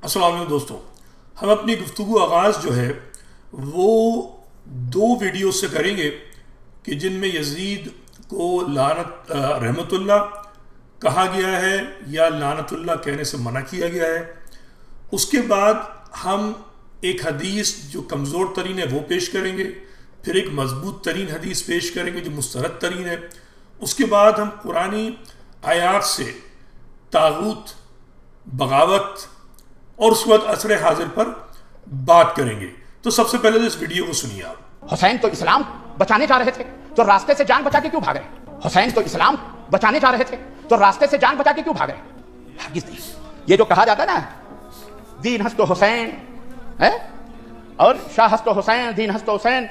السلام علیکم دوستوں، ہم اپنی گفتگو آغاز جو ہے وہ دو ویڈیو سے کریں گے کہ جن میں یزید کو لعنت رحمت اللہ کہا گیا ہے یا لعنت اللہ کہنے سے منع کیا گیا ہے۔ اس کے بعد ہم ایک حدیث جو کمزور ترین ہے وہ پیش کریں گے، پھر ایک مضبوط ترین حدیث پیش کریں گے جو مسترد ترین ہے۔ اس کے بعد ہم قرآنی آیات سے طاغوت، بغاوت اور اس وقت عصر حاضر پر بات کریں گے۔ تو سب سے پہلے تو اس ویڈیو کو سنیے آپ۔ حسین تو اسلام بچانے جا رہے تھے تو راستے سے جان بچا کے کیوں بھاگ رہے؟ حسین تو اسلام بچانے جا رہے تھے تو راستے سے جان بچا کے کیوں بھاگ رہے؟ ہرگز نہیں۔ یہ جو کہا جاتا ہے نا دین ہست و حسین ہے اور شاہ ہست و حسین، دین ہست و حسین،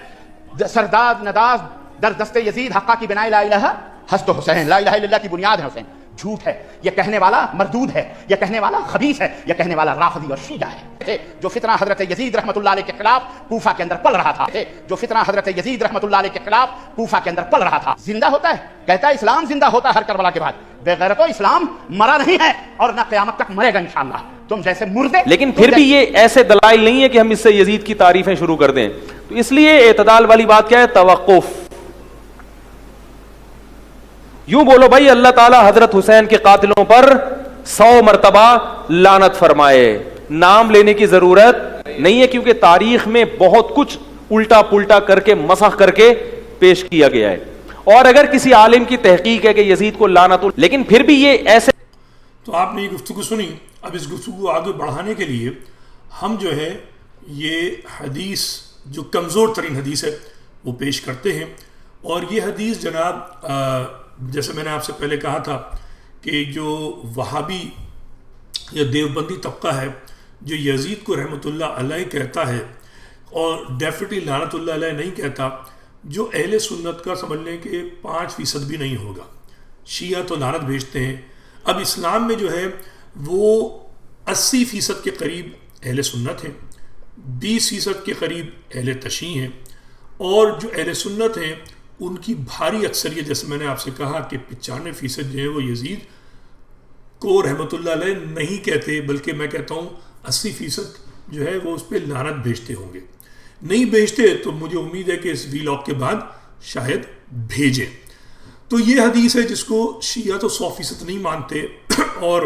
سرداد نداز در دست یزید حقہ کی بنائے لا الہ ہست و حسین، لا الہ الا اللہ کی بنیاد ہے حسین۔ جھوٹ ہے، یہ کہنے والا مردود ہے، یہ کہنے والا خبیث ہے، یہ کہنے والا رافضی اور شیعہ ہے۔ جو فتنہ حضرت یزید رحمت اللہ علیہ کے خلاف کوفہ کے اندر پل رہا تھا، جو فتنہ حضرت یزید رحمت اللہ علیہ کے خلاف کوفہ کے اندر پل رہا تھا، زندہ ہوتا ہے، کہتا ہے اسلام زندہ ہوتا ہے ہر کربلا کے بعد۔ بے غیرتو، اسلام مرا نہیں ہے اور نہ قیامت تک مرے گا انشاءاللہ۔ تم جیسے مردے، لیکن پھر بھی یہ ایسے دلائل نہیں ہے کہ ہم اس سے یزید کی تعریفیں شروع کر دیں۔ تو اس لیے اعتدال والی بات کیا ہے؟ توقف۔ یوں بولو بھائی اللہ تعالیٰ حضرت حسین کے قاتلوں پر 100 مرتبہ لعنت فرمائے، نام لینے کی ضرورت نہیں ہے کیونکہ تاریخ میں بہت کچھ الٹا پلٹا کر کے مسخ کر کے پیش کیا گیا ہے۔ اور اگر کسی عالم کی تحقیق ہے کہ یزید کو لعنت، لیکن پھر بھی یہ ایسے۔ تو آپ نے یہ گفتگو سنی، اب اس گفتگو کو آگے بڑھانے کے لیے ہم جو ہے یہ حدیث جو کمزور ترین حدیث ہے وہ پیش کرتے ہیں۔ اور یہ حدیث جناب جیسے میں نے آپ سے پہلے کہا تھا کہ جو وہابی یا دیوبندی طبقہ ہے جو یزید کو رحمت اللہ علیہ کہتا ہے اور ڈیفینیٹلی لعنت اللہ علیہ نہیں کہتا، جو اہل سنت کا سمجھ لیں کہ 5% بھی نہیں ہوگا۔ شیعہ تو لعنت بھیجتے ہیں۔ اب اسلام میں جو ہے وہ 80% کے قریب اہل سنت ہیں، 20% کے قریب اہل تشیع ہیں، اور جو اہل سنت ہیں ان کی بھاری اکثریت، جیسے میں نے آپ سے کہا کہ 95% جو ہے وہ یزید کو رحمت اللہ علیہ نہیں کہتے، بلکہ میں کہتا ہوں 80% جو ہے وہ اس پہ لعنت بھیجتے ہوں گے۔ نہیں بھیجتے تو مجھے امید ہے کہ اس ویلاگ کے بعد شاید بھیجیں۔ تو یہ حدیث ہے جس کو شیعہ تو 100% نہیں مانتے، اور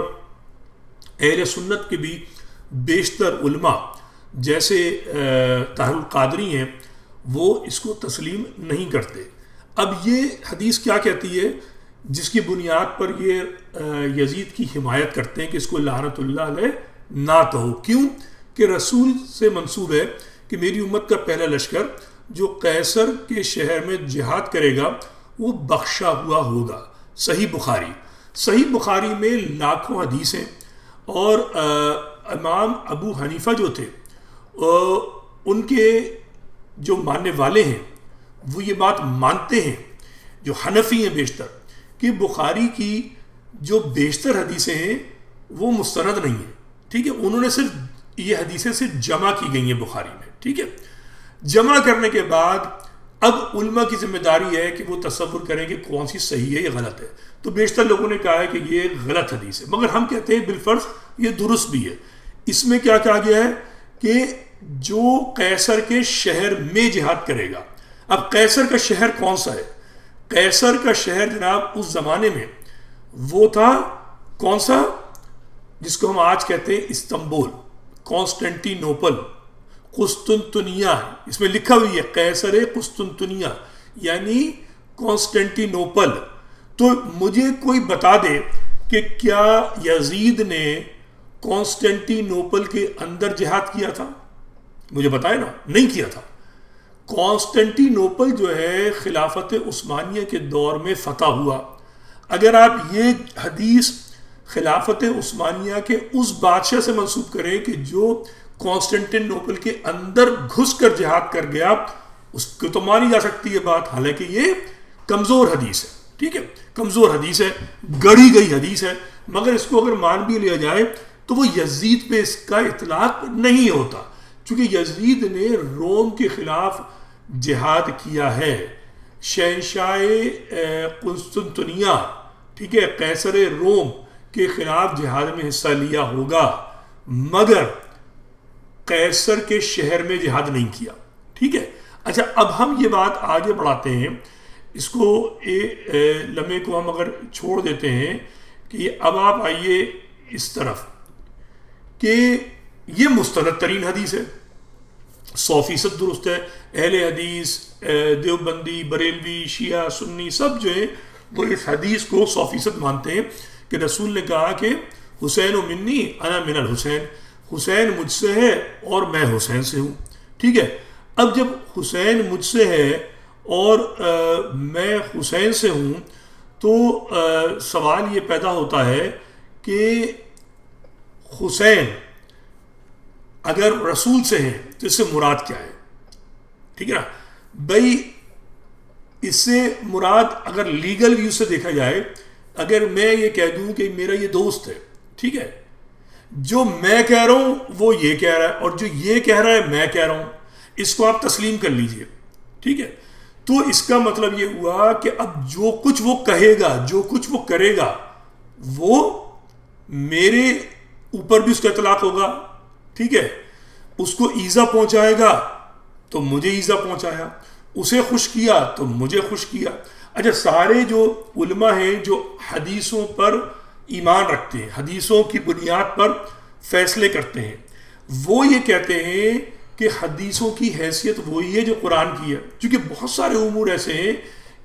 اہل سنت کے بھی بیشتر علماء جیسے طاہر القادری ہیں وہ اس کو تسلیم نہیں کرتے۔ اب یہ حدیث کیا کہتی ہے جس کی بنیاد پر یہ یزید کی حمایت کرتے ہیں کہ اس کو لعنت اللہ علیہ نہ کہو؟ کیوں کہ رسول سے منسوب ہے کہ میری امت کا پہلا لشکر جو قیصر کے شہر میں جہاد کرے گا وہ بخشا ہوا ہوگا۔ صحیح بخاری میں لاکھوں حدیثیں، اور امام ابو حنیفہ جو تھے ان کے جو ماننے والے ہیں وہ یہ بات مانتے ہیں، جو حنفی ہیں بیشتر، کہ بخاری کی جو بیشتر حدیثیں ہیں وہ مستند نہیں ہیں۔ ٹھیک ہے، انہوں نے صرف یہ حدیثیں صرف جمع کی گئی ہیں بخاری میں۔ ٹھیک ہے، جمع کرنے کے بعد اب علماء کی ذمہ داری ہے کہ وہ تصور کریں کہ کون سی صحیح ہے یا غلط ہے۔ تو بیشتر لوگوں نے کہا ہے کہ یہ غلط حدیث ہے، مگر ہم کہتے ہیں بالفرض یہ درست بھی ہے۔ اس میں کیا کہا گیا ہے کہ جو قیصر کے شہر میں جہاد کرے گا۔ اب قیصر کا شہر کون سا ہے؟ قیصر کا شہر جناب اس زمانے میں وہ تھا کون سا، جس کو ہم آج کہتے ہیں استنبول، کانسٹینٹی نوپل، قسطنطنیہ، اس میں لکھا ہوئی ہے قیصر قسطنطنیہ یعنی کانسٹینٹی نوپل۔ تو مجھے کوئی بتا دے کہ کیا یزید نے کانسٹینٹی نوپل کے اندر جہاد کیا تھا؟ مجھے بتائے نا، نہیں کیا تھا۔ کانسٹینٹی نوپل جو ہے خلافت عثمانیہ کے دور میں فتح ہوا۔ اگر آپ یہ حدیث خلافت عثمانیہ کے اس بادشاہ سے منسوب کریں کہ جو کانسٹینٹی نوپل کے اندر گھس کر جہاد کر گیا، اس کو تو مانی جا سکتی ہے بات، حالانکہ یہ کمزور حدیث ہے۔ ٹھیک ہے، کمزور حدیث ہے، گڑھی گئی حدیث ہے، مگر اس کو اگر مان بھی لیا جائے تو وہ یزید پہ اس کا اطلاق نہیں ہوتا، چونکہ یزید نے روم کے خلاف جہاد کیا ہے۔ شہنشاہ قسطنطنیہ، ٹھیک ہے، قیصر روم کے خلاف جہاد میں حصہ لیا ہوگا، مگر قیصر کے شہر میں جہاد نہیں کیا. ٹھیک ہے. اچھا اب ہم یہ بات آگے بڑھاتے ہیں, اس کو لمحے کو ہم اگر چھوڑ دیتے ہیں کہ اب آپ آئیے اس طرف کہ یہ مستند ترین حدیث ہے, 100% درست ہے. اہل حدیث, دیوبندی, بریلوی, شیعہ, سنی سب جو ہیں وہ اس حدیث کو 100% مانتے ہیں کہ رسول نے کہا کہ حسین و منی انا من الحسین, حسین مجھ سے ہے اور میں حسین سے ہوں. ٹھیک ہے. اب جب حسین مجھ سے ہے اور میں حسین سے ہوں تو سوال یہ پیدا ہوتا ہے کہ حسین اگر رسول سے ہے تو اس سے مراد کیا ہے؟ ٹھیک ہے نا بھائی, اس سے مراد اگر لیگل ویو سے دیکھا جائے, اگر میں یہ کہہ دوں کہ میرا یہ دوست ہے, ٹھیک ہے, جو میں کہہ رہا ہوں وہ یہ کہہ رہا ہے اور جو یہ کہہ رہا ہے میں کہہ رہا ہوں, اس کو آپ تسلیم کر لیجئے. ٹھیک ہے. تو اس کا مطلب یہ ہوا کہ اب جو کچھ وہ کہے گا, جو کچھ وہ کرے گا, وہ میرے اوپر بھی اس کا اطلاق ہوگا. ٹھیک ہے. اس کو ایذا پہنچائے گا تو مجھے ایذا پہنچایا, اسے خوش کیا تو مجھے خوش کیا. اچھا سارے جو علماء ہیں جو حدیثوں پر ایمان رکھتے ہیں, حدیثوں کی بنیاد پر فیصلے کرتے ہیں, وہ یہ کہتے ہیں کہ حدیثوں کی حیثیت وہی ہے جو قرآن کی ہے, کیونکہ بہت سارے امور ایسے ہیں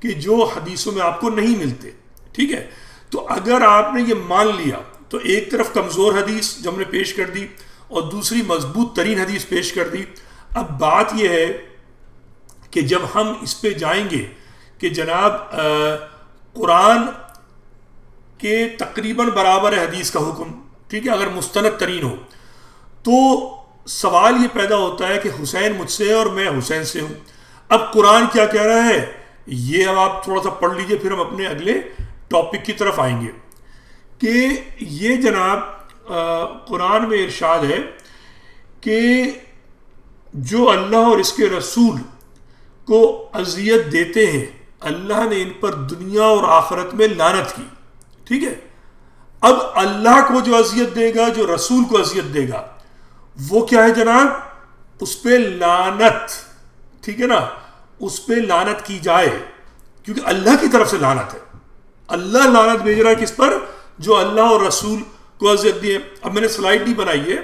کہ جو حدیثوں میں آپ کو نہیں ملتے. ٹھیک ہے. تو اگر آپ نے یہ مان لیا تو ایک طرف کمزور حدیث جو ہم نے پیش کر دی اور دوسری مضبوط ترین حدیث پیش کر دی. اب بات یہ ہے کہ جب ہم اس پہ جائیں گے کہ جناب قرآن کے تقریباً برابر ہے حدیث کا حکم, ٹھیک ہے, اگر مستند ترین ہو, تو سوال یہ پیدا ہوتا ہے کہ حسین مجھ سے ہے اور میں حسین سے ہوں. اب قرآن کیا کہہ رہا ہے یہ اب آپ تھوڑا سا پڑھ لیجئے, پھر ہم اپنے اگلے ٹاپک کی طرف آئیں گے. کہ یہ جناب قرآن میں ارشاد ہے کہ جو اللہ اور اس کے رسول کو اذیت دیتے ہیں اللہ نے ان پر دنیا اور آخرت میں لعنت کی. ٹھیک ہے. اب اللہ کو جو اذیت دے گا, جو رسول کو اذیت دے گا, وہ کیا ہے جناب, اس پہ لعنت. ٹھیک ہے نا, اس پہ لعنت کی جائے, کیونکہ اللہ کی طرف سے لعنت ہے. اللہ لعنت بھیج رہا ہے کس پر, جو اللہ اور رسول کو اذیت دیے. اب میں نے سلائیڈ نہیں بنائی ہے,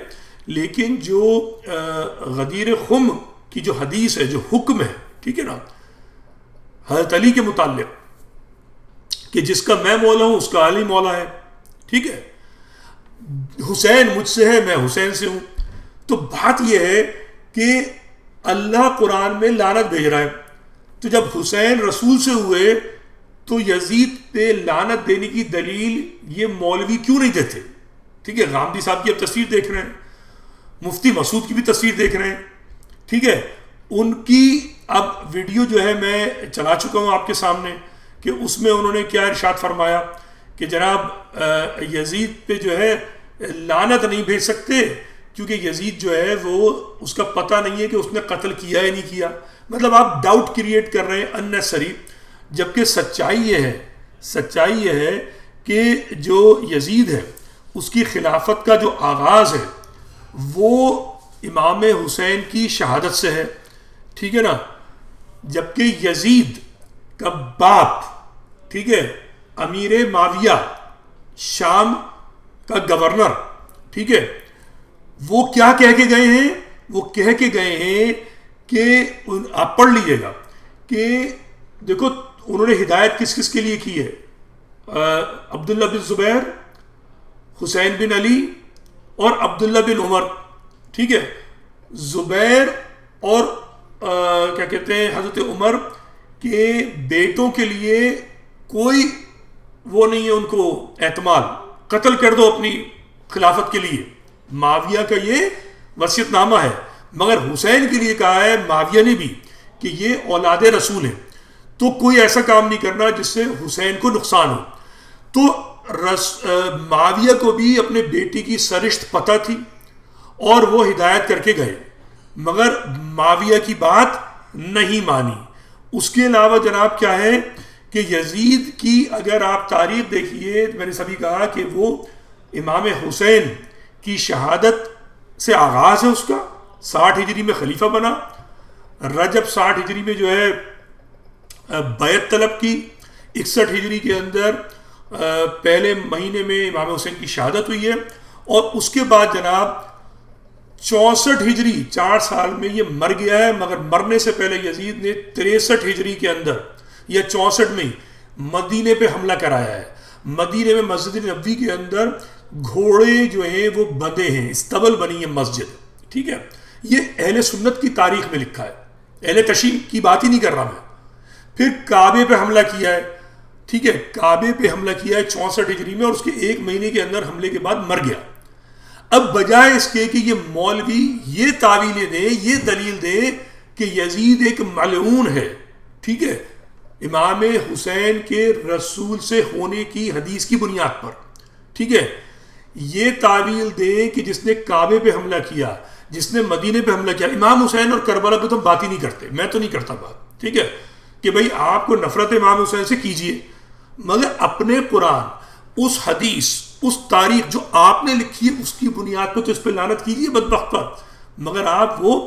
لیکن جو غدیر خم کی جو حدیث ہے, جو حکم ہے, ٹھیک ہے نا, حضرت علی کے متعلق کہ جس کا میں مولا ہوں اس کا علی مولا ہے. ٹھیک ہے. حسین مجھ سے ہے, میں حسین سے ہوں. تو بات یہ ہے کہ اللہ قرآن میں لعنت بھیج رہا ہے. تو جب حسین رسول سے ہوئے تو یزید پہ لعنت دینے کی دلیل یہ مولوی کیوں نہیں دیتے؟ ٹھیک ہے. غامدی صاحب کی اب تصویر دیکھ رہے ہیں, مفتی مسعود کی بھی تصویر دیکھ رہے ہیں. ٹھیک ہے. ان کی اب ویڈیو جو ہے میں چلا چکا ہوں آپ کے سامنے کہ اس میں انہوں نے کیا ارشاد فرمایا کہ جناب یزید پہ جو ہے لعنت نہیں بھیج سکتے کیونکہ یزید جو ہے وہ اس کا پتہ نہیں ہے کہ اس نے قتل کیا یا نہیں کیا. مطلب آپ ڈاؤٹ کریٹ کر رہے ہیں اننیسری, جبکہ سچائی یہ ہے کہ جو یزید ہے اس کی خلافت کا جو آغاز ہے وہ امام حسین کی شہادت سے ہے. ٹھیک ہے نا. جبکہ یزید کا باپ, ٹھیک ہے, امیر معاویہ شام کا گورنر, ٹھیک ہے, وہ کیا کہہ کے گئے ہیں؟ وہ کہہ کے گئے ہیں کہ آپ پڑھ لیجئے گا کہ دیکھو انہوں نے ہدایت کس کس کے لیے کی ہے, عبداللہ بن زبیر, حسین بن علی اور عبداللہ بن عمر. ٹھیک ہے. زبیر اور کیا کہتے ہیں حضرت عمر کے بیٹوں کے لیے کوئی وہ نہیں ہے ان کو اعتماد, قتل کر دو اپنی خلافت کے لیے. معاویہ کا یہ وصیت نامہ ہے, مگر حسین کے لیے کہا ہے معاویہ نے بھی کہ یہ اولاد رسول ہیں, تو کوئی ایسا کام نہیں کرنا جس سے حسین کو نقصان ہو. تو معاویہ کو بھی اپنے بیٹی کی سرشت پتہ تھی اور وہ ہدایت کر کے گئے, مگر معاویہ کی بات نہیں مانی. اس کے علاوہ جناب کیا ہے کہ یزید کی اگر آپ تاریخ دیکھیے, میں نے سبھی کہا کہ وہ امام حسین کی شہادت سے آغاز ہے اس کا، 60 ہجری میں خلیفہ بنا، رجب 60 ہجری میں جو ہے بیعت طلب کی، 61 ہجری کے اندر پہلے مہینے میں امام حسین کی شہادت ہوئی ہے، اور اس کے بعد جناب 64 ہجری 4 سال میں یہ مر گیا ہے، مگر مرنے سے پہلے یزید نے 63 ہجری کے اندر یا 64 میں مدینے پہ حملہ کرایا ہے. مدینے میں مسجد نبوی کے اندر گھوڑے جو ہیں وہ بندے ہیں، استبل بنی ہے مسجد. ٹھیک ہے، یہ اہل سنت کی تاریخ میں لکھا ہے، اہل تشیع کی بات ہی نہیں کر رہا میں. پھر کعبے پہ حملہ کیا ہے، ٹھیک ہے، کعبے پہ حملہ کیا ہے 64 ہجری میں، اور اس کے 1 مہینے کے اندر حملے کے بعد مر گیا. اب بجائے اس کے کہ یہ مولوی یہ تعویلیں دیں، یہ دلیل دیں کہ یزید ایک ملعون ہے، ٹھیک ہے، امام حسین کے رسول سے ہونے کی حدیث کی بنیاد پر، ٹھیک ہے، یہ تعویل دیں کہ جس نے کعبے پہ حملہ کیا، جس نے مدینے پہ حملہ کیا، امام حسین اور کربلا پہ تو بات ہی نہیں کرتے، میں تو نہیں کرتا بات، ٹھیک ہے، کہ بھئی آپ کو نفرت امام حسین سے کیجئے، مگر اپنے قرآن، اس حدیث، اس تاریخ جو آپ نے لکھی ہے اس کی بنیاد پہ تو اس پہ لعنت کیجئے بدبخت پر، مگر آپ وہ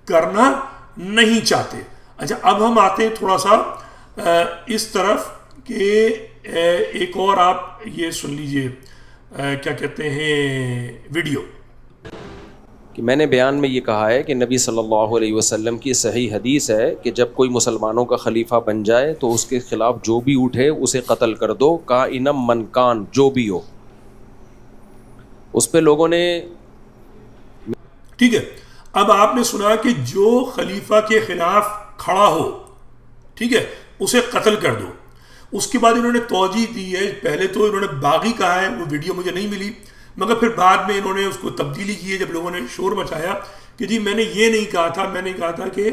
کرنا نہیں چاہتے. اچھا، اب ہم آتے ہیں تھوڑا سا اس طرف کہ ایک اور آپ یہ سن لیجئے کیا کہتے ہیں ویڈیو، کہ میں نے بیان میں یہ کہا ہے کہ نبی صلی اللہ علیہ وسلم کی صحیح حدیث ہے کہ جب کوئی مسلمانوں کا خلیفہ بن جائے تو اس کے خلاف جو بھی اٹھے اسے قتل کر دو، کائنم من کان، جو بھی ہو. اس پہ لوگوں نے، ٹھیک ہے، اب آپ نے سنا کہ جو خلیفہ کے خلاف کھڑا ہو، ٹھیک ہے، اسے قتل کر دو. اس کے بعد انہوں نے توجیہ دی ہے، پہلے تو انہوں نے باغی کہا ہے، وہ ویڈیو مجھے نہیں ملی، مگر پھر بعد میں انہوں نے اس کو تبدیلی کی ہے جب لوگوں نے شور مچایا کہ جی میں نے یہ نہیں کہا تھا، میں نے کہا تھا کہ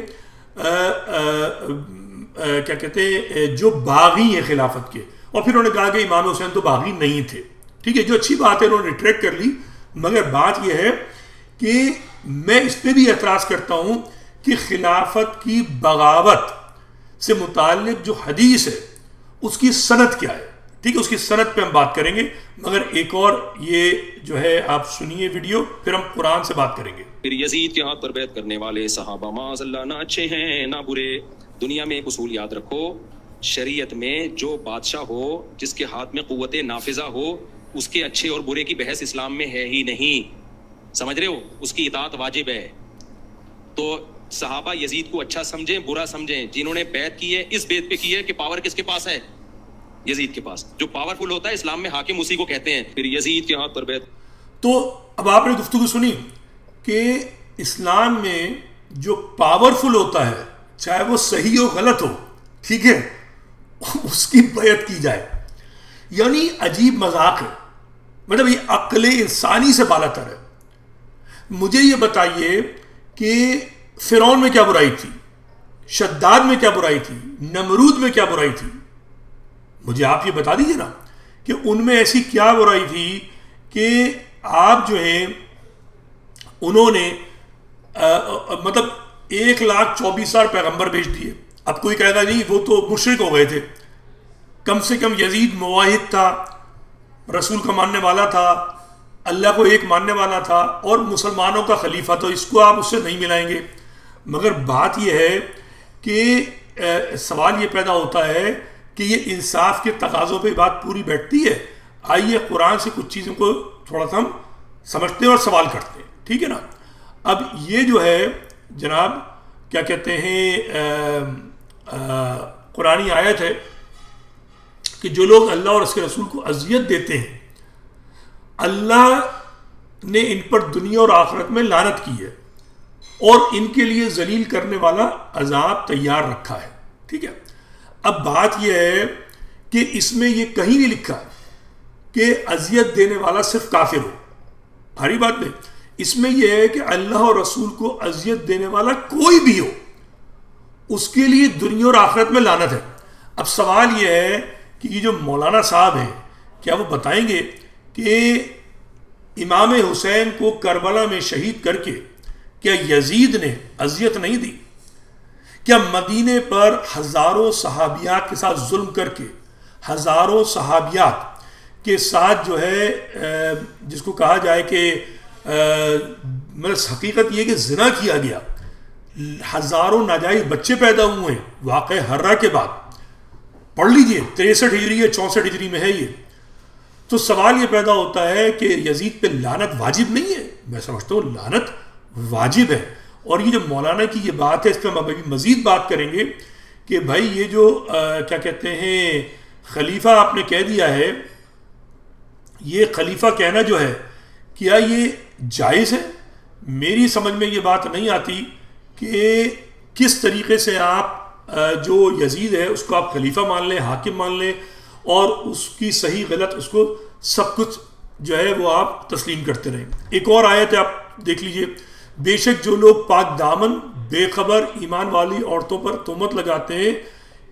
کیا کہتے ہیں جو باغی ہیں خلافت کے، اور پھر انہوں نے کہا کہ امام حسین تو باغی نہیں تھے. ٹھیک ہے، جو اچھی بات ہے انہوں نے ریٹریکٹ کر لی، مگر بات یہ ہے کہ میں اس پہ بھی اعتراض کرتا ہوں کہ خلافت کی بغاوت سے متعلق جو حدیث ہے اس کی سند کیا ہے. ٹھیک ہے، اس کی سند پہ ہم بات کریں گے، مگر ایک اور یہ جو ہے آپ سنیے ویڈیو، پھر ہم قرآن سے بات کریں گے. پھر یزید کے ہاتھ پر بیعت کرنے والے صحابہ معاذ اللہ نہ اچھے ہیں نہ برے. دنیا میں ایک اصول یاد رکھو، شریعت میں جو بادشاہ ہو، جس کے ہاتھ میں قوت نافذہ ہو، اس کے اچھے اور برے کی بحث اسلام میں ہے ہی نہیں. سمجھ رہے ہو؟ اس کی اطاعت واجب ہے. تو صحابہ یزید کو اچھا سمجھیں برا سمجھیں، جنہوں نے بیعت کی ہے اس بیعت پہ کی ہے کہ پاور کس کے پاس ہے؟ یزید کے پاس. جو پاورفل ہوتا ہے اسلام میں حاکم اسی کو کہتے ہیں. پھر یزید کے ہاتھ پر بیعت. تو اب آپ نے گفتگو سنی کہ اسلام میں جو پاورفل ہوتا ہے، چاہے وہ صحیح ہو غلط ہو، ٹھیک ہے، اس کی بیعت کی جائے. یعنی عجیب مذاق ہے، مطلب یہ عقل انسانی سے بالا تر ہے. مجھے یہ بتائیے کہ فرعون میں کیا برائی تھی، شداد میں کیا برائی تھی، نمرود میں کیا برائی تھی؟ مجھے آپ یہ بتا دیجئے نا کہ ان میں ایسی کیا برائی تھی کہ آپ جو ہیں انہوں نے مطلب 1,24,000 پیغمبر بھیج دیے. اب کوئی کہے گا نہیں وہ تو مشرک ہو گئے تھے، کم سے کم یزید موحد تھا، رسول کا ماننے والا تھا، اللہ کو ایک ماننے والا تھا، اور مسلمانوں کا خلیفہ، تو اس کو آپ اس سے نہیں ملائیں گے. مگر بات یہ ہے کہ سوال یہ پیدا ہوتا ہے کہ یہ انصاف کے تقاضوں پہ بات پوری بیٹھتی ہے. آئیے قرآن سے کچھ چیزوں کو تھوڑا سا ہم سمجھتے ہیں اور سوال کرتے ہیں، ٹھیک ہے نا. اب یہ جو ہے جناب کیا کہتے ہیں قرآنی آیت ہے کہ جو لوگ اللہ اور اس کے رسول کو اذیت دیتے ہیں، اللہ نے ان پر دنیا اور آخرت میں لعنت کی ہے اور ان کے لیے ذلیل کرنے والا عذاب تیار رکھا ہے. ٹھیک ہے، اب بات یہ ہے کہ اس میں یہ کہیں نہیں لکھا کہ اذیت دینے والا صرف کافر ہو. بھاری بات نہیں، اس میں یہ ہے کہ اللہ اور رسول کو اذیت دینے والا کوئی بھی ہو، اس کے لیے دنیا اور آخرت میں لعنت ہے. اب سوال یہ ہے کہ یہ جو مولانا صاحب ہیں کیا وہ بتائیں گے کہ امام حسین کو کربلا میں شہید کر کے کیا یزید نے اذیت نہیں دی؟ کیا مدینے پر ہزاروں صحابیات کے ساتھ ظلم کر کے، ہزاروں صحابیات کے ساتھ جو ہے جس کو کہا جائے کہ مگر حقیقت یہ کہ زنا کیا گیا، ہزاروں ناجائز بچے پیدا ہوئے ہیں واقع ہررا کے بعد، پڑھ لیجئے 63 ہجری یا 64 ہجری میں ہے یہ. تو سوال یہ پیدا ہوتا ہے کہ یزید پہ لعنت واجب نہیں ہے؟ میں سمجھتا ہوں لعنت واجب ہے. اور یہ جو مولانا کی یہ بات ہے اس پہ ہم ابھی مزید بات کریں گے کہ بھائی یہ جو کیا کہتے ہیں خلیفہ آپ نے کہہ دیا ہے، یہ خلیفہ کہنا جو ہے کیا یہ جائز ہے؟ میری سمجھ میں یہ بات نہیں آتی کہ کس طریقے سے آپ جو یزید ہے اس کو آپ خلیفہ مان لیں، حاکم مان لیں، اور اس کی صحیح غلط اس کو سب کچھ جو ہے وہ آپ تسلیم کرتے رہیں. ایک اور آیت ہے آپ دیکھ لیجئے، بے شک جو لوگ پاک دامن بے خبر ایمان والی عورتوں پر تہمت لگاتے ہیں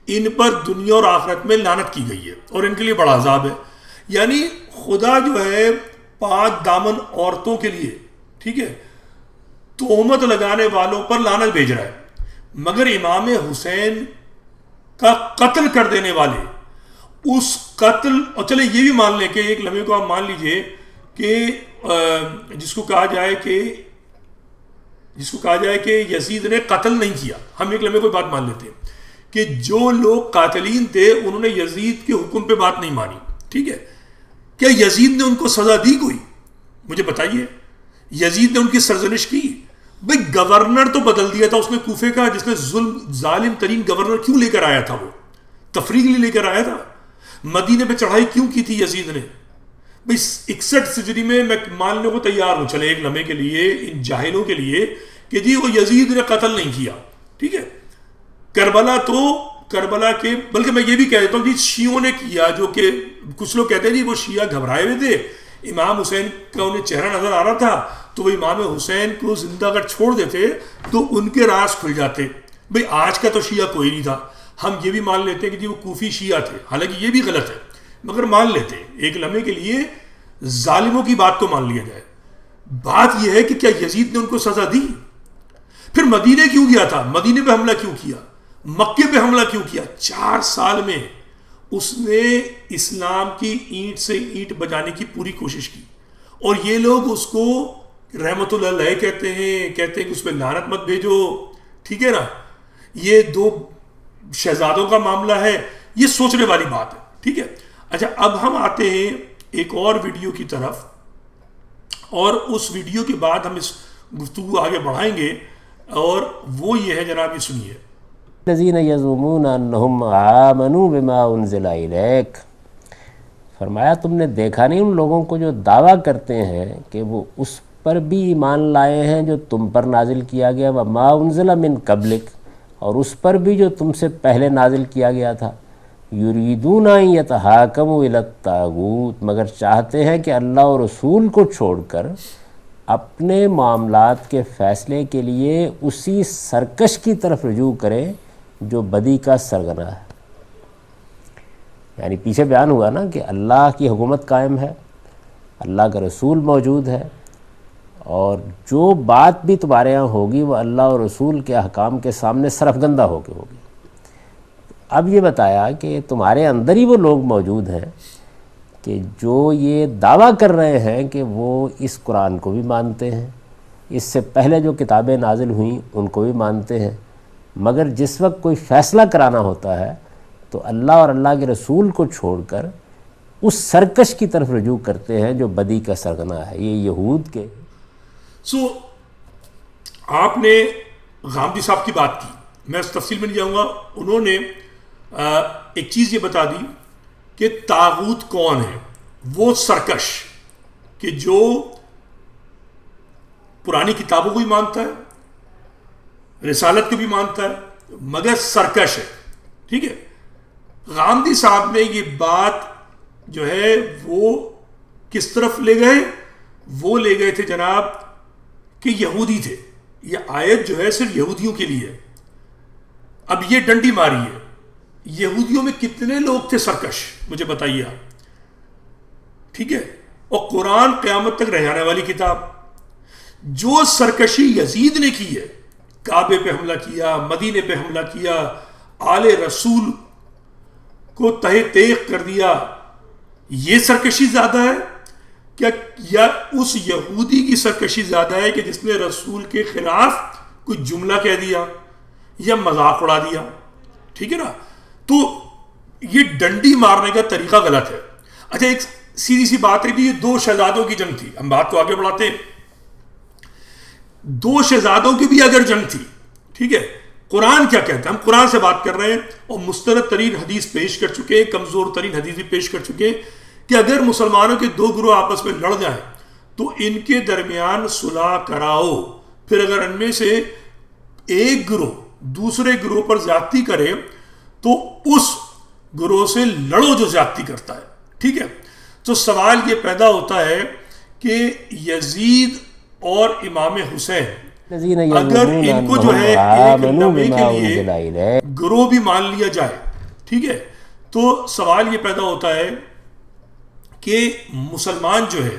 ان پر دنیا اور آخرت میں لعنت کی گئی ہے اور ان کے لیے بڑا عذاب ہے. یعنی خدا جو ہے پاک دامن عورتوں کے لیے، ٹھیک ہے، تہمت لگانے والوں پر لعنت بھیج رہا ہے، مگر امام حسین کا قتل کر دینے والے اس قتل، اور چلے یہ بھی مان لیں کہ ایک لمحے کو آپ مان لیجئے کہ جس کو کہا جائے کہ یزید نے قتل نہیں کیا، ہم ایک لمحے کو بات مان لیتے ہیں کہ جو لوگ قاتلین تھے انہوں نے یزید کے حکم پہ بات نہیں مانی، ٹھیک ہے، کیا یزید نے ان کو سزا دی کوئی؟ مجھے بتائیے. یزید نے ان کی سرزنش کی؟ بھئی گورنر تو بدل دیا تھا اس نے کوفے کا، جس نے ظالم ترین گورنر کیوں لے کر آیا تھا؟ وہ تفریق لے کر آیا تھا. مدینے پہ چڑھائی کیوں کی تھی یزید نے؟ بھئی 61 ہجری میں ماننے کو تیار ہوں چلے ایک لمحے کے لیے ان جاہلوں کے لیے کہ جی وہ یزید نے قتل نہیں کیا، ٹھیک ہے. کربلا کے، بلکہ میں یہ بھی کہہ دیتا ہوں جی شیعوں نے کیا، جو کہ کچھ لوگ کہتے ہیں جی وہ شیعہ گھبرائے ہوئے تھے، امام حسین کا انہیں چہرہ نظر آ رہا تھا تو وہ امام حسین کو زندہ اگر چھوڑ دیتے تو ان کے راز کھل جاتے. بھئی آج کا تو شیعہ کوئی نہیں تھا، ہم یہ بھی مان لیتے ہیں کہ جی وہ کوفی شیعہ تھے، حالانکہ یہ بھی غلط ہے مگر مان لیتے ہیں ایک لمحے کے لیے ظالموں کی بات کو مان لیا جائے. بات یہ ہے کہ کیا یزید نے ان کو سزا دی؟ پھر مدینے کیوں گیا تھا؟ مدینے پہ حملہ کیوں کیا؟ مکے پہ حملہ کیوں کیا؟ 4 سال میں اس نے اسلام کی اینٹ سے اینٹ بجانے کی پوری کوشش کی، اور یہ لوگ اس کو رحمت اللہ علیہ کہتے ہیں کہ اس پہ لعنت مت بھیجو، ٹھیک ہے نا. یہ 2 شہزادوں کا معاملہ ہے، یہ سوچنے والی بات ہے، ٹھیک ہے. اچھا اب ہم آتے ہیں ایک اور ویڈیو کی طرف، اور اس ویڈیو کے بعد ہم اس گفتگو آگے بڑھائیں گے، اور وہ یہ ہے جناب، یہ سنیے. الذین یزعمون انہم آمنوا بما انزل الیک، فرمایا تم نے دیکھا نہیں ان لوگوں کو جو دعویٰ کرتے ہیں کہ وہ اس پر بھی ایمان لائے ہیں جو تم پر نازل کیا گیا، وما انزل من قبلک، اور اس پر بھی جو تم سے پہلے نازل کیا گیا تھا. یریدون ان یتحاکموا الی الطاغوت، مگر چاہتے ہیں کہ اللہ اور رسول کو چھوڑ کر اپنے معاملات کے فیصلے کے لیے اسی سرکش کی طرف رجوع کریں جو بدی کا سرغنہ ہے. یعنی پیچھے بیان ہوا نا کہ اللہ کی حکومت قائم ہے، اللہ کا رسول موجود ہے، اور جو بات بھی تمہارے یہاں ہوگی وہ اللہ اور رسول کے احکام کے سامنے سرفگندہ ہو کے ہوگی. اب یہ بتایا کہ تمہارے اندر ہی وہ لوگ موجود ہیں کہ جو یہ دعویٰ کر رہے ہیں کہ وہ اس قرآن کو بھی مانتے ہیں، اس سے پہلے جو کتابیں نازل ہوئیں ان کو بھی مانتے ہیں، مگر جس وقت کوئی فیصلہ کرانا ہوتا ہے تو اللہ اور اللہ کے رسول کو چھوڑ کر اس سرکش کی طرف رجوع کرتے ہیں جو بدی کا سرغنہ ہے. یہ یہود کے آپ نے غامدی صاحب کی بات کی، میں اس تفصیل میں نہیں جاؤں گا. انہوں نے ایک چیز یہ بتا دی کہ طاغوت کون ہے. وہ سرکش کہ جو پرانی کتابوں کو بھی مانتا ہے، رسالت کو بھی مانتا ہے، مگر سرکش ہے، ٹھیک ہے. غامدی صاحب نے یہ بات جو ہے وہ کس طرف لے گئے؟ وہ لے گئے تھے جناب کہ یہودی تھے، یہ آیت جو ہے صرف یہودیوں کے لیے ہے. اب یہ ڈنڈی ماری ہے، یہودیوں میں کتنے لوگ تھے سرکش؟ مجھے بتائیے آپ، ٹھیک ہے. اور قرآن قیامت تک رہ جانے والی کتاب. جو سرکشی یزید نے کی ہے، کعبے پہ حملہ کیا، مدینے پہ حملہ کیا، آل رسول کو تہہ تیغ کر دیا، یہ سرکشی زیادہ ہے کیا یا اس یہودی کی سرکشی زیادہ ہے کہ جس نے رسول کے خلاف کوئی جملہ کہہ دیا یا مذاق اڑا دیا؟ ٹھیک ہے نا. تو یہ ڈنڈی مارنے کا طریقہ غلط ہے. اچھا ایک سیدھی سی بات رہی، یہ دو شہزادوں کی جنگ تھی، ہم بات کو آگے بڑھاتے ہیں. دو شہزادوں کی بھی اگر جنگ تھی، ٹھیک ہے، قرآن کیا کہتا ہے؟ ہم قرآن سے بات کر رہے ہیں اور مستند ترین حدیث پیش کر چکے، کمزور ترین حدیث بھی پیش کر چکے کہ اگر مسلمانوں کے دو گروہ آپس میں لڑ جائیں تو ان کے درمیان صلح کراؤ. پھر اگر ان میں سے ایک گروہ دوسرے گروہ پر زیادتی کرے تو اس گروہ سے لڑو جو زیادتی کرتا ہے. ٹھیک ہے. تو سوال یہ پیدا ہوتا ہے کہ یزید اور امام حسین اگر ان کو جو ہے ایک لمحے کے لیے گروہ بھی مان لیا جائے، ٹھیک ہے، تو سوال یہ پیدا ہوتا ہے کہ مسلمان جو ہے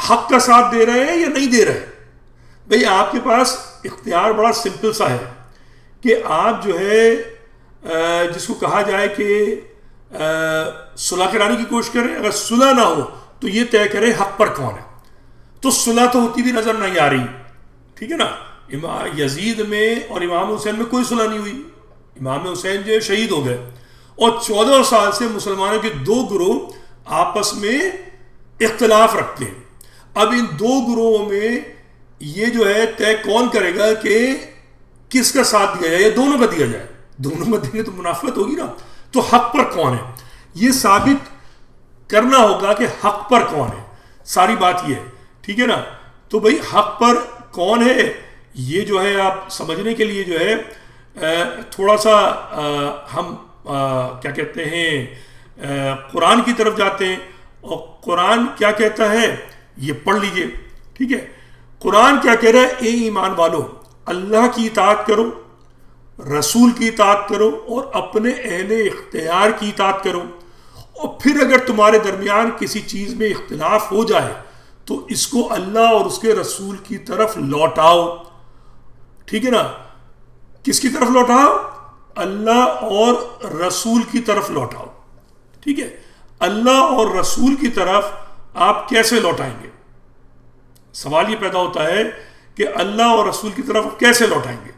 حق کا ساتھ دے رہے ہیں یا نہیں دے رہے. بھئی آپ کے پاس اختیار بڑا سمپل سا ہے کہ آپ جو ہے جس کو کہا جائے کہ صلح کرانے کی کوشش کریں. اگر صلح نہ ہو تو یہ طے کریں حق پر کون ہے. تو صلح تو ہوتی بھی نظر نہیں آ رہی. ٹھیک ہے نا. یزید میں اور امام حسین میں کوئی صلح نہیں ہوئی. امام حسین جو شہید ہو گئے اور 14 سال سے مسلمانوں کے دو گروہ آپس میں اختلاف رکھتے ہیں. اب ان دو گروہوں میں یہ جو ہے طے کون کرے گا کہ کس کا ساتھ دیا جائے یا دونوں کا دیا جائے. دونوں کا دیں گے تو منافقت ہوگی نا. تو حق پر کون ہے یہ ثابت کرنا ہوگا کہ حق پر کون ہے. ساری بات یہ ہے. ٹھیک ہے نا. تو بھئی حق پر کون ہے یہ جو ہے آپ سمجھنے کے لیے جو ہے تھوڑا سا ہم کیا کہتے ہیں قرآن کی طرف جاتے ہیں. اور قرآن کیا کہتا ہے یہ پڑھ لیجئے. ٹھیک ہے. قرآن کیا کہہ رہا ہے؟ اے ایمان والو اللہ کی اطاعت کرو، رسول کی اطاعت کرو اور اپنے اہل اختیار کی اطاعت کرو. اور پھر اگر تمہارے درمیان کسی چیز میں اختلاف ہو جائے تو اس کو اللہ اور اس کے رسول کی طرف لوٹاؤ. ٹھیک ہے نا. کس کی طرف لوٹاؤ؟ اللہ اور رسول کی طرف لوٹاؤ. ٹھیک ہے. اللہ اور رسول کی طرف آپ کیسے لوٹائیں گے؟ سوال یہ پیدا ہوتا ہے کہ اللہ اور رسول کی طرف کیسے لوٹائیں گے؟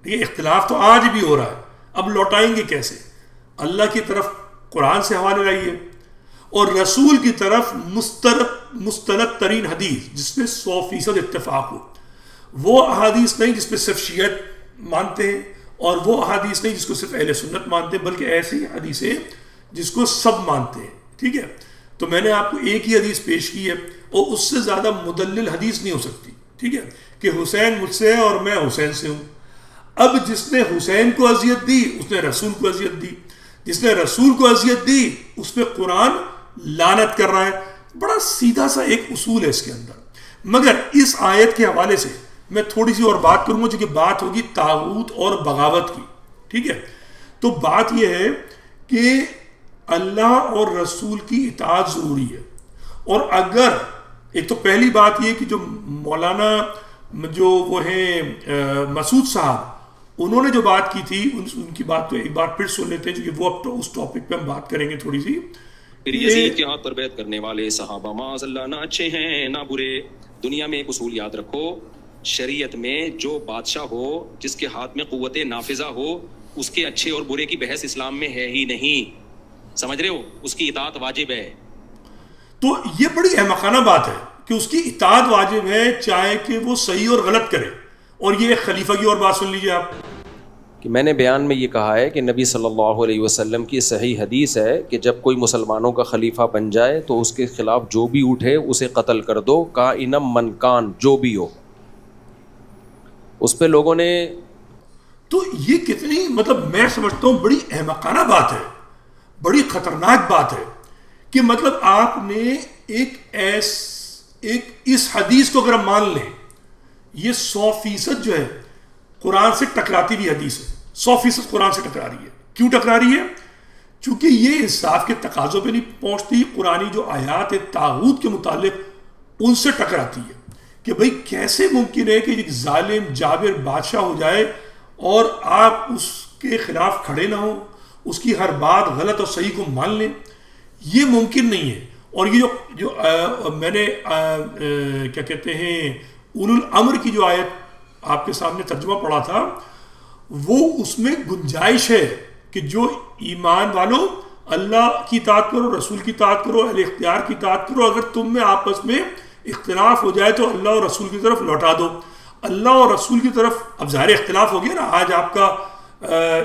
یہ اختلاف تو آج بھی ہو رہا ہے. اب لوٹائیں گے کیسے؟ اللہ کی طرف قرآن سے حوالے لائیے اور رسول کی طرف مستند ترین حدیث جس میں 100% اتفاق ہو. وہ احادیث نہیں جس پہ صرف شیعہ مانتے ہیں اور وہ احادیث نہیں جس کو صرف اہل سنت مانتے ہیں، بلکہ ایسی حدیثیں جس کو سب مانتے ہیں. ٹھیک ہے. تو میں نے آپ کو ایک ہی حدیث پیش کی ہے اور اس سے زیادہ مدلل حدیث نہیں ہو سکتی. ٹھیک ہے. کہ حسین مجھ سے ہے اور میں حسین سے ہوں. اب جس نے حسین کو اذیت دی اس نے رسول کو اذیت دی، جس نے رسول کو اذیت دی اس پہ قرآن لعنت کر رہا ہے. بڑا سیدھا سا ایک اصول ہے اس کے اندر. مگر اس آیت کے حوالے سے میں تھوڑی سی اور بات کروں گا جو کہ بات ہوگی طاغوت اور بغاوت کی. ٹھیک ہے. تو بات یہ ہے کہ اللہ اور رسول کی اطاعت ضروری ہے. اور اگر ایک تو پہلی بات یہ کہ جو مولانا جو وہ ہیں مسعود صاحب انہوں نے جو بات کی تھی ان کی بات تو ایک بار پھر سن لیتے ہیں کیونکہ وہ اب تو اس ٹاپک پہ ہم بات کریں گے تھوڑی سی. پھر یزید کے ہاتھ پر بیعت کرنے والے صحابہ معاذ اللہ نہ اچھے ہیں نہ برے. دنیا میں ایک اصول یاد رکھو، شریعت میں جو بادشاہ ہو جس کے ہاتھ میں قوت نافذہ ہو اس کے اچھے اور برے کی بحث اسلام میں ہے ہی نہیں. سمجھ رہے ہو؟ اس کی اطاعت واجب ہے. تو یہ بڑی احمقانہ بات ہے کہ اس کی اطاعت واجب ہے چاہے کہ وہ صحیح اور غلط کرے. اور یہ خلیفہ کی اور بات سن لیجئے آپ کہ میں نے بیان میں یہ کہا ہے کہ نبی صلی اللہ علیہ وسلم کی صحیح حدیث ہے کہ جب کوئی مسلمانوں کا خلیفہ بن جائے تو اس کے خلاف جو بھی اٹھے اسے قتل کر دو، کائنم من کان، جو بھی ہو. اس پہ لوگوں نے تو یہ کتنی مطلب میں سمجھتا ہوں بڑی احمقانہ بات ہے، بڑی خطرناک بات ہے کہ مطلب آپ نے ایک اس حدیث کو اگر ہم مان لیں یہ 100% جو ہے قرآن سے ٹکراتی ہوئی حدیث ہے. 100% قرآن سے ٹکرا رہی ہے. کیوں ٹکرا رہی ہے؟ چونکہ یہ انصاف کے تقاضوں پہ نہیں پہنچتی. قرآنی جو آیات طاغوت کے متعلق ان سے ٹکراتی ہے کہ بھئی کیسے ممکن ہے کہ ایک ظالم جابر بادشاہ ہو جائے اور آپ اس کے خلاف کھڑے نہ ہوں، اس کی ہر بات غلط اور صحیح کو مان لیں. یہ ممکن نہیں ہے. اور یہ جو میں نے کیا کہتے ہیں اولو الامر کی جو آیت آپ کے سامنے ترجمہ پڑھا تھا، وہ اس میں گنجائش ہے کہ جو ایمان والوں اللہ کی اطاعت کرو، رسول کی اطاعت کرو، اہل اختیار کی اطاعت کرو. اگر تم میں آپس میں اختلاف ہو جائے تو اللہ اور رسول کی طرف لوٹا دو. اللہ اور رسول کی طرف اب ظاہر اختلاف ہو گیا نا. آج آپ کا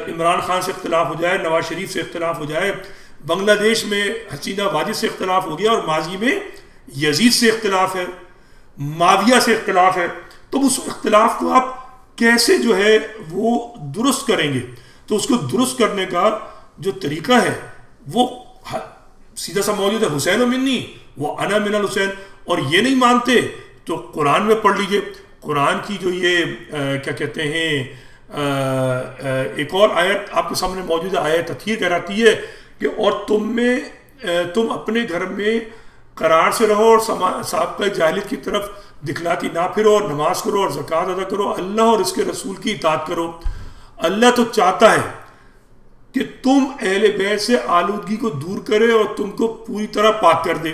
عمران خان سے اختلاف ہو جائے، نواز شریف سے اختلاف ہو جائے، بنگلہ دیش میں حسینہ واجد سے اختلاف ہو گیا، اور ماضی میں یزید سے اختلاف ہے، معاویہ سے اختلاف ہے. تو اس اختلاف کو آپ کیسے جو ہے وہ درست کریں گے؟ تو اس کو درست کرنے کا جو طریقہ ہے وہ سیدھا سا موجود ہے، حسین منی وہ انا من الحسین. اور یہ نہیں مانتے تو قرآن میں پڑھ لیجئے. قرآن کی جو یہ کیا کہتے ہیں ایک اور آیت آپ کے سامنے موجود ہے، آیت تطہیر کہلاتی ہے کہ اور تم اپنے گھر میں قرار سے رہو اور سابقہ جاہلیت کی طرف دکھلاتی نہ پھرو، اور نماز کرو اور زکوٰۃ ادا کرو، اللہ اور اس کے رسول کی اطاعت کرو. اللہ تو چاہتا ہے کہ تم اہل بیت سے آلودگی کو دور کرے اور تم کو پوری طرح پاک کر دے.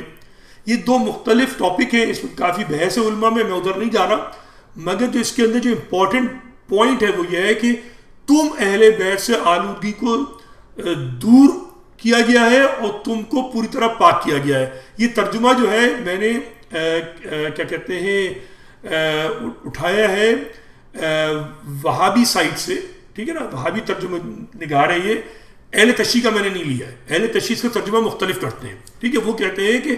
یہ دو مختلف ٹاپک ہیں، اس میں کافی بحث ہے علماء میں ادھر نہیں جا رہا، مگر جو اس کے اندر جو امپورٹنٹ پوائنٹ ہے وہ یہ ہے کہ تم اہل بیت سے آلودگی کو دور کیا گیا ہے اور تم کو پوری طرح پاک کیا گیا ہے. یہ ترجمہ جو ہے میں نے کیا کہتے ہیں اٹھایا ہے وہابی سائٹ سے، ٹھیک ہے نا، وہابی ترجمہ نگار ہے یہ، اہل تشیع کا میں نے نہیں لیا ہے. اہل تشیع کا ترجمہ مختلف کرتے ہیں، ٹھیک ہے. وہ کہتے ہیں کہ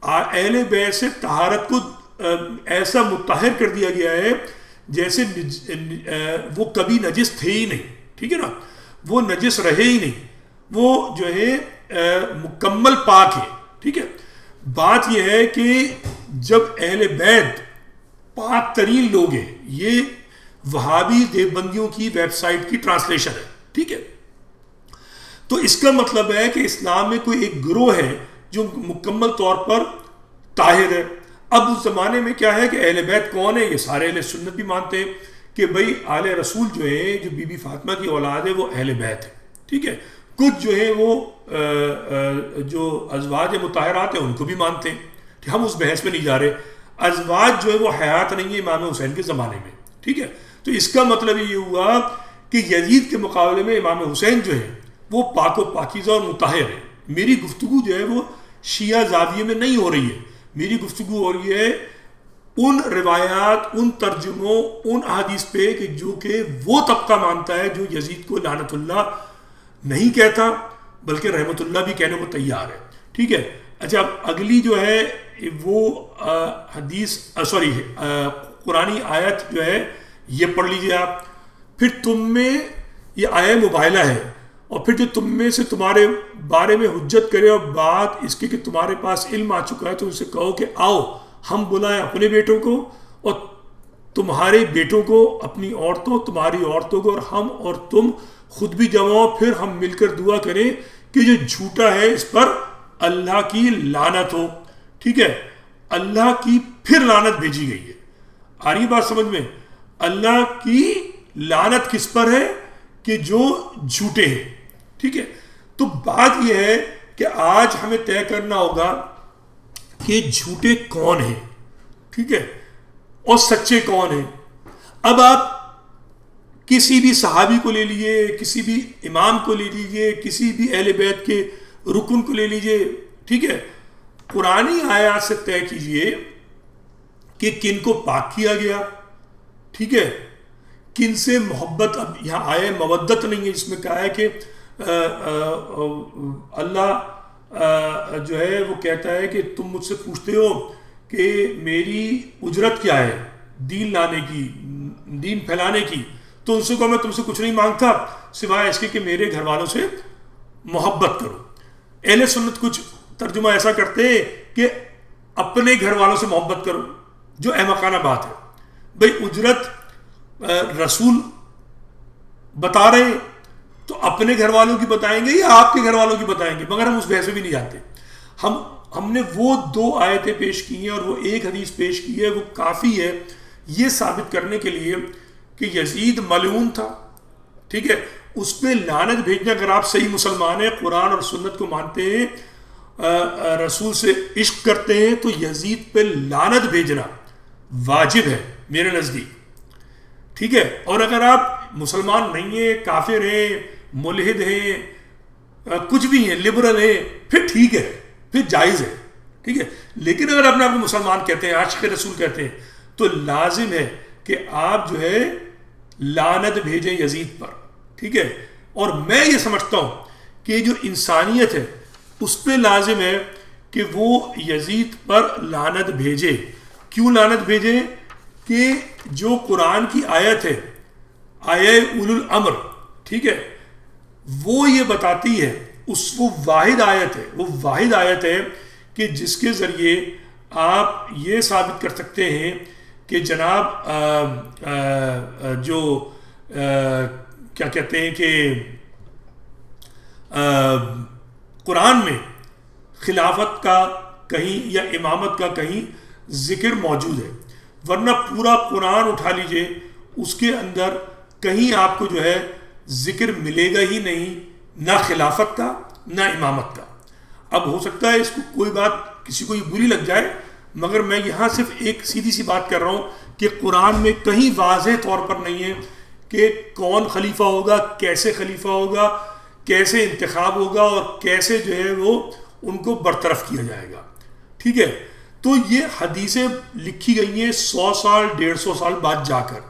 اہل بیت سے طہارت کو ایسا مطہر کر دیا گیا ہے جیسے وہ کبھی نجس تھے ہی نہیں، ٹھیک ہے نا، وہ نجس رہے ہی نہیں، وہ جو ہے مکمل پاک ہے، ٹھیک ہے. بات یہ ہے کہ جب اہل بیت پاک ترین لوگ ہیں، یہ وہابی دیوبندیوں کی ویب سائٹ کی ٹرانسلیشن ہے، ٹھیک ہے. تو اس کا مطلب ہے کہ اسلام میں کوئی ایک گروہ ہے جو مکمل طور پر طاہر ہے. اب اس زمانے میں کیا ہے کہ اہل بیت کون ہے؟ یہ سارے اہل سنت بھی مانتے ہیں کہ بھئی آل رسول جو ہے، جو بی بی فاطمہ کی اولاد ہے، وہ اہل بیت ہے، ٹھیک ہے. کچھ جو ہے وہ جو ازواج مطہرات ہیں ان کو بھی مانتے ہیں، کہ ہم اس بحث میں نہیں جا رہے. ازواج جو ہے وہ حیات نہیں ہے امام حسین کے زمانے میں، ٹھیک ہے. تو اس کا مطلب یہ ہوا کہ یزید کے مقابلے میں امام حسین جو ہے وہ پاک و پاکیزہ اور مطہر ہے. میری گفتگو جو ہے وہ شیعہ زاویے میں نہیں ہو رہی ہے، میری گفتگو ہو رہی ہے ان روایات، ان ترجموں، ان احادیث پہ کہ جو کہ وہ طبقہ مانتا ہے جو یزید کو لعنت اللہ نہیں کہتا بلکہ رحمت اللہ بھی کہنے کو تیار ہے، ٹھیک ہے. اچھا، اب اگلی جو ہے وہ قرآنی آیت جو ہے یہ پڑھ لیجئے آپ. پھر تم میں یہ آیہ مباہلہ ہے، اور پھر جو تم میں سے تمہارے بارے میں حجت کرے اور بات اس کے کہ تمہارے پاس علم آ چکا ہے تو ان سے کہو کہ آؤ ہم بلائیں اپنے بیٹوں کو اور تمہارے بیٹوں کو، اپنی عورتوں، تمہاری عورتوں کو، اور ہم اور تم خود بھی جمع ہو، پھر ہم مل کر دعا کریں کہ جو جھوٹا ہے اس پر اللہ کی لعنت ہو، ٹھیک ہے. اللہ کی پھر لعنت بھیجی گئی ہے. آ رہی بات سمجھ میں؟ اللہ کی لعنت کس پر ہے؟ کہ جو جھوٹے ہیں، ٹھیک ہے. تو بات یہ ہے کہ آج ہمیں طے کرنا ہوگا کہ جھوٹے کون ہیں، ٹھیک ہے، اور سچے کون ہیں. اب آپ کسی بھی صحابی کو لے لیجئے، کسی بھی امام کو لے لیجئے، کسی بھی اہل بیت کے رکن کو لے لیجئے، ٹھیک ہے. قرآنی آیات سے طے کیجئے کہ کن کو پاک کیا گیا، ٹھیک ہے، کن سے محبت. اب یہاں آئے مودت نہیں ہے جس میں کہا ہے کہ اللہ جو ہے وہ کہتا ہے کہ تم مجھ سے پوچھتے ہو کہ میری اجرت کیا ہے دین لانے کی، دین پھیلانے کی، تو ان سے کہو میں تم سے کچھ نہیں مانگتا سوائے اس کے کہ میرے گھر والوں سے محبت کرو. اہل سنت کچھ ترجمہ ایسا کرتے ہیں کہ اپنے گھر والوں سے محبت کرو، جو احمقانہ بات ہے. بھئی اجرت رسول بتا رہے ہیں تو اپنے گھر والوں کی بتائیں گے یا آپ کے گھر والوں کی بتائیں گے؟ مگر ہم اس بحث میں بھی نہیں جاتے. ہم نے وہ دو آیتیں پیش کی ہیں اور وہ ایک حدیث پیش کی ہے، وہ کافی ہے یہ ثابت کرنے کے لیے کہ یزید ملعون تھا، ٹھیک ہے. اس پہ لعنت بھیجنا، اگر آپ صحیح مسلمان ہیں، قرآن اور سنت کو مانتے ہیں رسول سے عشق کرتے ہیں تو یزید پہ لعنت بھیجنا واجب ہے میرے نزدیک. ٹھیک ہے. اور اگر آپ مسلمان نہیں ہیں, کافر ہیں, ملحد ہیں, کچھ بھی ہیں, لبرل ہیں, پھر ٹھیک ہے, پھر جائز ہے. ٹھیک ہے. لیکن اگر اپنے آپ کو مسلمان کہتے ہیں, عاشق رسول کہتے ہیں, تو لازم ہے کہ آپ جو ہے لعنت بھیجیں یزید پر. ٹھیک ہے. اور میں یہ سمجھتا ہوں کہ جو انسانیت ہے اس پہ لازم ہے کہ وہ یزید پر لعنت بھیجے. کیوں لعنت بھیجے؟ کہ جو قرآن کی آیت ہے, آیہ اولو الامر, ٹھیک ہے, وہ یہ بتاتی ہے, وہ واحد آیت ہے کہ جس کے ذریعے آپ یہ ثابت کر سکتے ہیں کہ جناب جو کیا کہتے ہیں کہ قرآن میں خلافت کا کہیں یا امامت کا کہیں ذکر موجود ہے. ورنہ پورا قرآن اٹھا لیجئے, اس کے اندر کہیں آپ کو جو ہے ذکر ملے گا ہی نہیں, نہ خلافت کا نہ امامت کا. اب ہو سکتا ہے اس کو کوئی بات کسی کو یہ بری لگ جائے, مگر میں یہاں صرف ایک سیدھی سی بات کر رہا ہوں کہ قرآن میں کہیں واضح طور پر نہیں ہے کہ کون خلیفہ ہوگا, کیسے خلیفہ ہوگا, کیسے انتخاب ہوگا, اور کیسے جو ہے وہ ان کو برطرف کیا جائے گا. ٹھیک ہے. تو یہ حدیثیں لکھی گئی ہیں 100 سال 150 سال بعد جا کر.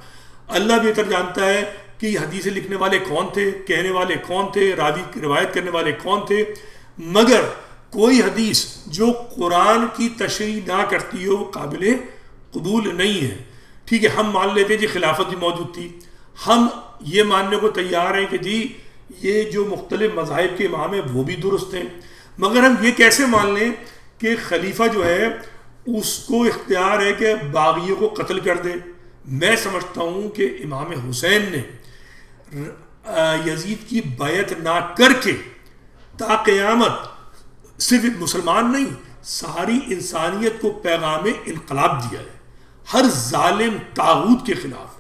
اللہ بہتر جانتا ہے کہ یہ حدیثیں لکھنے والے کون تھے, کہنے والے کون تھے, راوی روایت کرنے والے کون تھے. مگر کوئی حدیث جو قرآن کی تشریح نہ کرتی ہو قابل قبول نہیں ہے. ٹھیک ہے. ہم مان لیتے ہیں جی خلافت بھی موجود تھی, ہم یہ ماننے کو تیار ہیں کہ جی یہ جو مختلف مذاہب کے امام ہیں وہ بھی درست ہیں, مگر ہم یہ کیسے مان لیں کہ خلیفہ جو ہے اس کو اختیار ہے کہ باغیوں کو قتل کر دے. میں سمجھتا ہوں کہ امام حسین نے یزید کی بیعت نہ کر کے تا قیامت صرف مسلمان نہیں ساری انسانیت کو پیغام انقلاب دیا ہے, ہر ظالم طاغوت کے خلاف.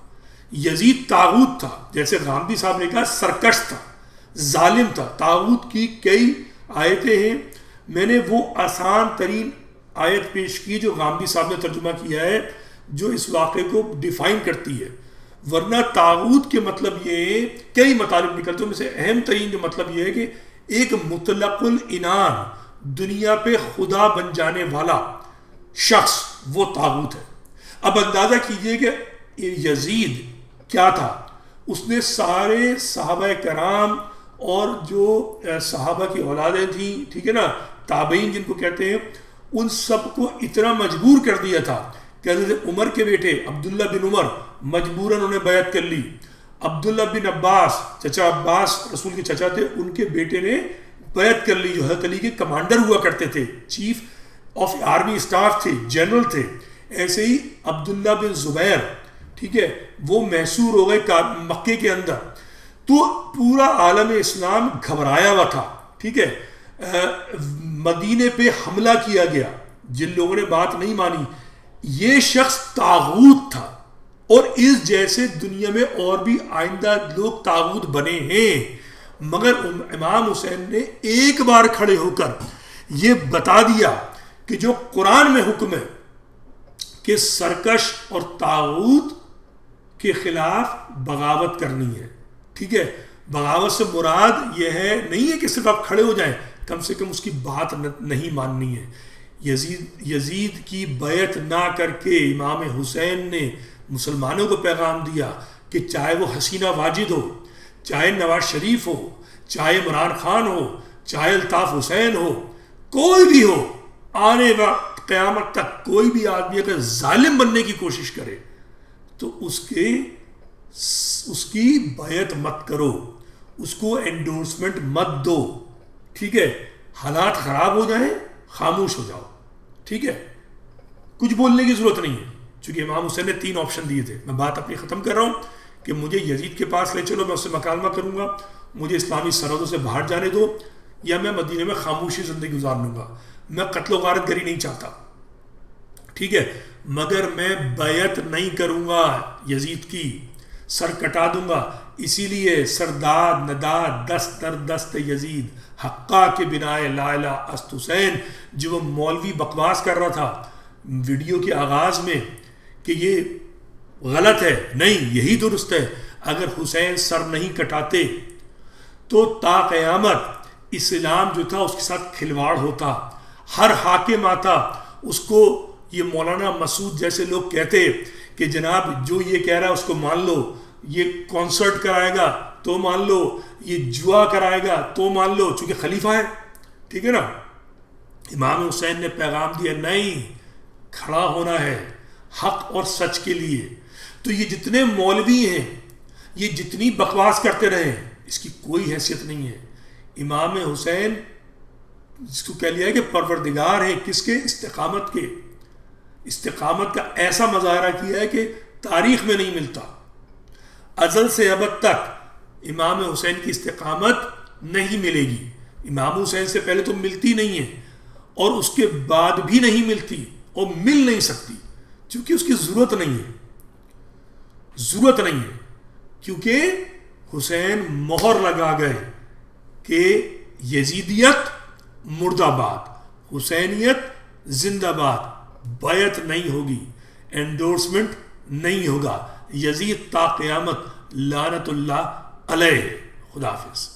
یزید طاغوت تھا, جیسے غامدی صاحب نے کہا سرکش تھا, ظالم تھا. طاغوت کی کئی آیتیں ہیں, میں نے وہ آسان ترین آیت پیش کی جو غامدی صاحب نے ترجمہ کیا ہے, جو اس واقعے کو ڈیفائن کرتی ہے. ورنہ طاغوت کے مطلب یہ کئی مطالب نکلتے ہیں, میں سے اہم ترین جو مطلب یہ ہے کہ ایک مطلق العنان دنیا پہ خدا بن جانے والا شخص, وہ طاغوت ہے. اب اندازہ کیجئے کہ یزید کیا تھا. اس نے سارے صحابہ کرام اور جو صحابہ کی اولادیں تھیں, ٹھیک ہے نا, تابعین جن کو کہتے ہیں, ان سب کو اتنا مجبور کر دیا تھا کہ حضرت عمر کے بیٹے عبداللہ بن عمر مجبوراً انہیں بیعت کر لی. عبداللہ بن عباس, چچا عباس رسول کے چچا تھے, ان کے بیٹے نے بیعت کر لی, جو حضرت علی کے کمانڈر ہوا کرتے تھے, چیف آف آرمی اسٹاف تھے, جنرل تھے. ایسے ہی عبداللہ بن زبیر, ٹھیک ہے, وہ محصور ہو گئے مکے کے اندر. تو پورا عالم اسلام گھبرایا ہوا تھا. ٹھیک ہے. مدینے پہ حملہ کیا گیا, جن لوگوں نے بات نہیں مانی. یہ شخص طاغوت تھا, اور اس جیسے دنیا میں اور بھی آئندہ لوگ طاغوت بنے ہیں, مگر امام حسین نے ایک بار کھڑے ہو کر یہ بتا دیا کہ جو قرآن میں حکم ہے کہ سرکش اور طاغوت کے خلاف بغاوت کرنی ہے. ٹھیک ہے. بغاوت سے مراد یہ ہے نہیں ہے کہ صرف آپ کھڑے ہو جائیں, کم سے کم اس کی بات نہیں ماننی ہے. یزید کی بیعت نہ کر کے امام حسین نے مسلمانوں کو پیغام دیا کہ چاہے وہ حسینہ واجد ہو, چاہے نواز شریف ہو, چاہے عمران خان ہو, چاہے الطاف حسین ہو, کوئی بھی ہو, آنے وقت قیامت تک کوئی بھی آدمی اگر ظالم بننے کی کوشش کرے تو اس کی بیعت مت کرو, اس کو انڈورسمنٹ مت دو. ٹھیک ہے. حالات خراب ہو جائیں خاموش ہو جاؤ. ٹھیک ہے. کچھ بولنے کی ضرورت نہیں ہے, چونکہ امام حسین نے 3 آپشن دیے تھے. میں بات اپنی ختم کر رہا ہوں کہ مجھے یزید کے پاس لے چلو, میں اس سے مکالمہ کروں گا, مجھے اسلامی سرحدوں سے باہر جانے دو, یا میں مدینے میں خاموشی زندگی گزار لوں گا. میں قتل و غارت گری نہیں چاہتا. ٹھیک ہے. مگر میں بیعت نہیں کروں گا یزید کی, سر کٹا دوں گا. اسی لیے سرداد نداد دست در دست یزید حقا کے بنائے لا الہ است حسین، جو وہ مولوی بکواس کر رہا تھا ویڈیو کے آغاز میں کہ یہ غلط ہے، نہیں یہی درست ہے، اگر حسین سر نہیں کٹاتے تو تا قیامت اسلام جو تھا اس کے ساتھ کھلواڑ ہوتا، ہر حاکم آتا اس کو، یہ مولانا مسعود جیسے لوگ کہتے کہ جناب جو یہ کہہ رہا ہے اس کو مان لو، یہ کانسرٹ کرائے گا تو مان لو، یہ جوا کرائے گا تو مان لو، چونکہ خلیفہ ہے، ٹھیک ہے نا۔ امام حسین نے پیغام دیا نہیں، کھڑا ہونا ہے حق اور سچ کے لیے۔ تو یہ جتنے مولوی ہیں، یہ جتنی بکواس کرتے رہے، اس کی کوئی حیثیت نہیں ہے۔ امام حسین جس کو کہہ لیا ہے کہ پروردگار ہے کس کے؟ استقامت کے۔ استقامت کا ایسا مظاہرہ کیا ہے کہ تاریخ میں نہیں ملتا، ازل سے ابد تک امام حسین کی استقامت نہیں ملے گی۔ امام حسین سے پہلے تو ملتی نہیں ہے اور اس کے بعد بھی نہیں ملتی اور مل نہیں سکتی، کیونکہ اس کی ضرورت نہیں ہے، ضرورت نہیں ہے، کیونکہ حسین مہر لگا گئے کہ یزیدیت مردہ باد، حسینیت زندہ باد، بیعت نہیں ہوگی، انڈورسمنٹ نہیں ہوگا، یزید تا قیامت لعنت اللہ علیہ۔ خدا حافظ۔